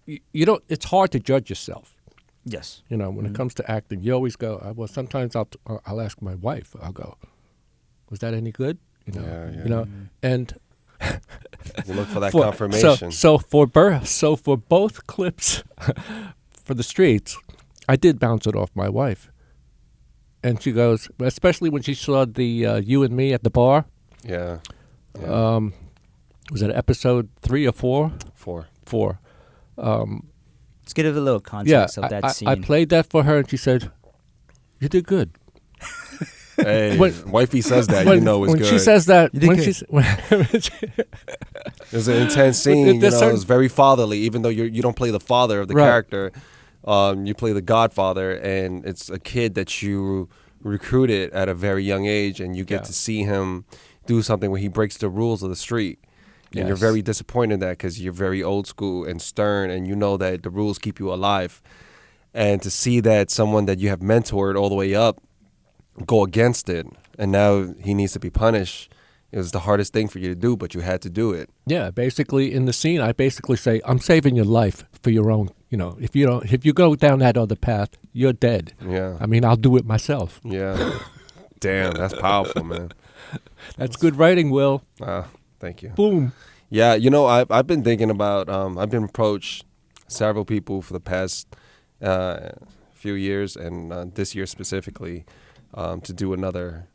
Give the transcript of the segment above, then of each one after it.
you don't. It's hard to judge yourself. Yes. You know, when it comes to acting, you always go. Well, sometimes I'll ask my wife. I'll go, was that any good? You know, Yeah. you know, and You look for that confirmation. So for both clips for the streets, I did bounce it off my wife, and she goes, especially when she saw the you and me at the bar. Yeah. Was it episode 3 or 4? 4. 4. Let's give it a little context of that scene. I played that for her, and she said, "You did good." Hey, wifey says that, when, you know it's when good. she says that, It's an intense scene. You know, it's very fatherly. Even though you don't play the father of the character, you play the godfather, and it's a kid that you recruited at a very young age, and you get to see him do something where he breaks the rules of the street. And you're very disappointed in that because you're very old school and stern, and you know that the rules keep you alive. And to see that someone that you have mentored all the way up go against it, and now he needs to be punished, it was the hardest thing for you to do, but you had to do it. Yeah, basically in the scene, I basically say, I'm saving your life for your own, you know, if you go down that other path, you're dead. Yeah. I mean, I'll do it myself. Yeah. Damn, that's powerful, man. That's good writing, Will. Thank you. Boom. Yeah, you know, I've been thinking about, I've been approached several people for the past few years, and this year specifically, to do another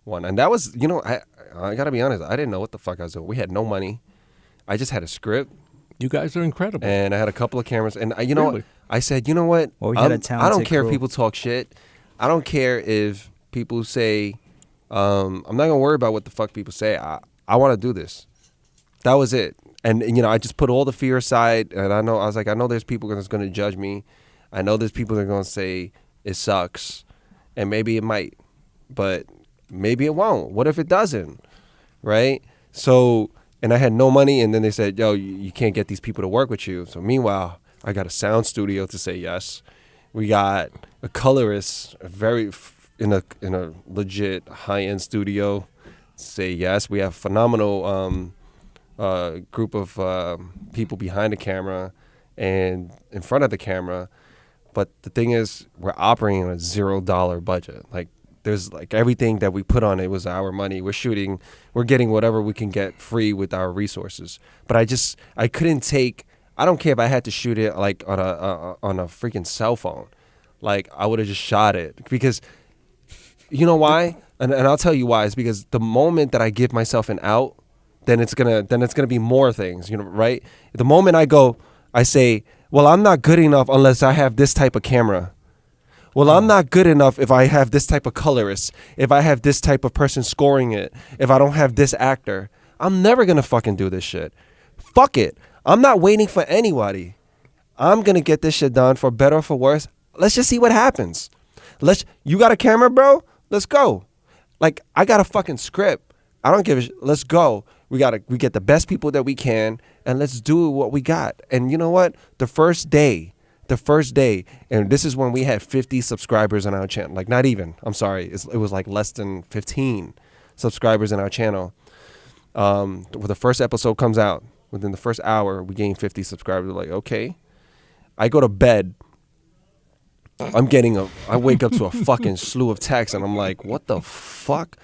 one. And that was, you know, I got to be honest, I didn't know what the fuck I was doing. We had no money. I just had a script. You guys are incredible. And I had a couple of cameras. And, you know, Really? I said, you know what? Well, we had a I talented don't care crew. if people talk shit. I don't care if people say, I'm not going to worry about what the fuck people say. I want to do this. That was it. And, you know, I just put all the fear aside. And I was like, I know there's people that's going to judge me. I know there's people that are going to say it sucks. And maybe it might. But maybe it won't. What if it doesn't? Right? So, and I had no money. And then they said, yo, you can't get these people to work with you. So meanwhile, I got a sound studio to say yes. We got a colorist, in a legit high-end studio to say yes. We have phenomenal group of people behind the camera and in front of the camera. But the thing is, we're operating on a $0 budget. Like, there's like everything that we put on it was our money. We're getting whatever we can get free with our resources. But I couldn't take, I don't care if I had to shoot it like on a freaking cell phone. Like, I would have just shot it. Because, you know why? And I'll tell you why. It's because the moment that I give myself an out, then it's gonna be more things, you know, right? The moment I say, well, I'm not good enough unless I have this type of camera. Well, I'm not good enough if I have this type of colorist, if I have this type of person scoring it, if I don't have this actor. I'm never going to fucking do this shit. Fuck it. I'm not waiting for anybody. I'm going to get this shit done for better or for worse. Let's just see what happens. You got a camera, bro? Let's go. Like, I got a fucking script. I don't give a shit. Let's go. We get the best people that we can, and let's do what we got. And you know what? The first day, and this is when we had 50 subscribers on our channel. Like, not even. I'm sorry. It was like less than 15 subscribers in our channel. When the first episode comes out, within the first hour, we gain 50 subscribers. We're like, okay. I go to bed. I wake up to a fucking slew of texts, and I'm like, what the fuck?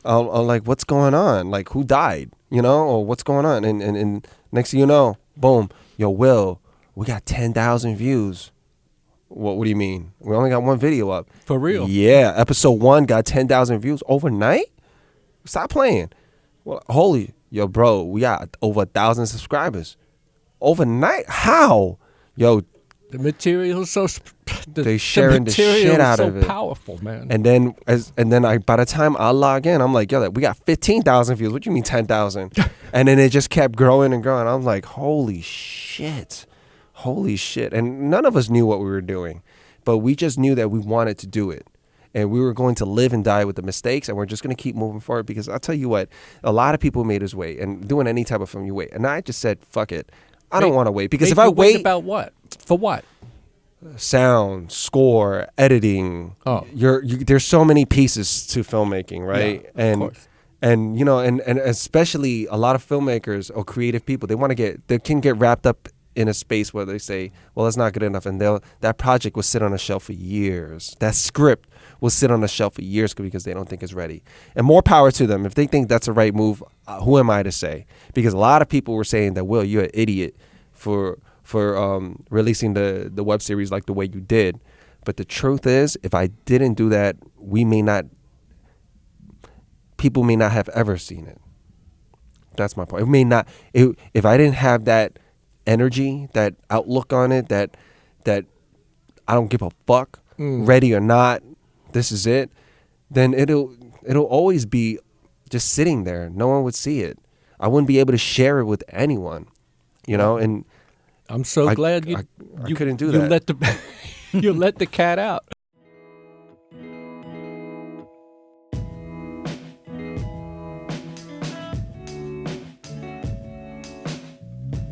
I'm like, what's going on? Like, who died? You know, or what's going on? And next thing you know, boom, yo, Will, we got 10,000 views. What do you mean? We only got one video up. For real? Yeah, episode 1 got 10,000 views overnight. Stop playing. Well, yo, bro, we got over 1,000 subscribers overnight. How? Yo, the material is so. They sharing the shit out of it. So powerful, man. And then by the time I log in, I'm like, yo, we got 15,000 views. What do you mean 10,000? And then it just kept growing and growing. I'm like, holy shit. And none of us knew what we were doing, but we just knew that we wanted to do it. And we were going to live and die with the mistakes, and we're just going to keep moving forward. Because I'll tell you what, a lot of people made us wait, and doing any type of film, you wait. And I just said, fuck it. I don't want to wait. Because if I wait. About what? For what? Sound, score, editing. Oh. There's so many pieces to filmmaking, right? Yeah, of course. And you know, and especially a lot of filmmakers or creative people, they can get wrapped up in a space where they say, well, it's not good enough, and that project will sit on a shelf for years. That script will sit on a shelf for years because they don't think it's ready. And more power to them. If they think that's a right move, who am I to say? Because a lot of people were saying that, Will, you're an idiot for releasing the web series like the way you did. But the truth is, if I didn't do that, people may not have ever seen it. That's my point. If I didn't have that energy, that outlook on it, that I don't give a fuck, ready or not, this is it, then it'll always be just sitting there. No one would see it. I wouldn't be able to share it with anyone, and I'm so glad you couldn't do that. You let the cat out.